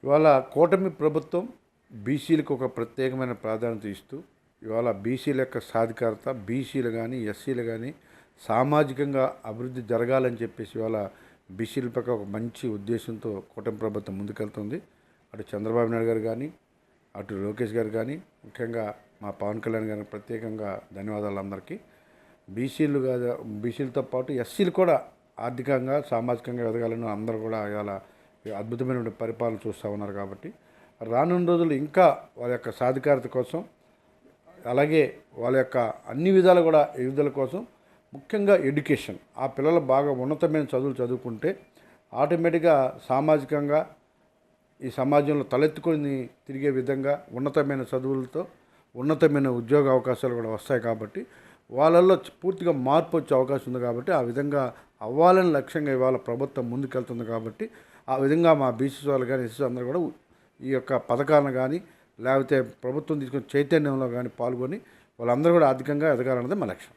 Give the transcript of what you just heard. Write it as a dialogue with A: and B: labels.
A: ఇవాళ కూటమి ప్రభుత్వం బీసీలకు ఒక ప్రత్యేకమైన ప్రాధాన్యత ఇస్తూ ఇవాళ బీసీల యొక్క సాధికారత, బీసీలు కానీ ఎస్సీలు కానీ సామాజికంగా అభివృద్ధి జరగాలని చెప్పేసి ఇవాళ బీసీల పక్క ఒక మంచి ఉద్దేశంతో కూటమి ప్రభుత్వం ముందుకెళ్తుంది. అటు చంద్రబాబు నాయుడు గారు కానీ, అటు లోకేష్ గారు కానీ, ముఖ్యంగా మా పవన్ కళ్యాణ్ గారికి ప్రత్యేకంగా ధన్యవాదాలు అందరికీ. బీసీలతో పాటు ఎస్సీలు కూడా ఆర్థికంగా, సామాజికంగా ఎదగాలని అందరూ కూడా ఇవాళ అద్భుతమైన పరిపాలన చూస్తూ ఉన్నారు. కాబట్టి రానున్న రోజులు ఇంకా వాళ్ళ యొక్క సాధికారత కోసం, అలాగే వాళ్ళ యొక్క అన్ని విధాలు కూడా ఎదుగుదల కోసం, ముఖ్యంగా ఎడ్యుకేషన్, ఆ పిల్లలు బాగా ఉన్నతమైన చదువులు చదువుకుంటే ఆటోమేటిక్గా సామాజికంగా ఈ సమాజంలో తలెత్తుకొని తిరిగే విధంగా ఉన్నతమైన చదువులతో ఉన్నతమైన ఉద్యోగ అవకాశాలు కూడా వస్తాయి. కాబట్టి వాళ్ళల్లో పూర్తిగా మార్పు వచ్చే అవకాశం ఉంది. కాబట్టి ఆ విధంగా అవ్వాలని లక్ష్యంగా ఇవాళ ప్రభుత్వం ముందుకెళ్తుంది. కాబట్టి ఆ విధంగా మా బీసీ వాళ్ళు కానీ ఎస్సీ అందరూ కూడా ఈ యొక్క పథకాలను కానీ, లేకపోతే ప్రభుత్వం తీసుకున్న చైతన్యంలో కానీ పాల్గొని వాళ్ళందరూ కూడా ఆర్థికంగా ఎదగాలన్నది మా లక్ష్యం.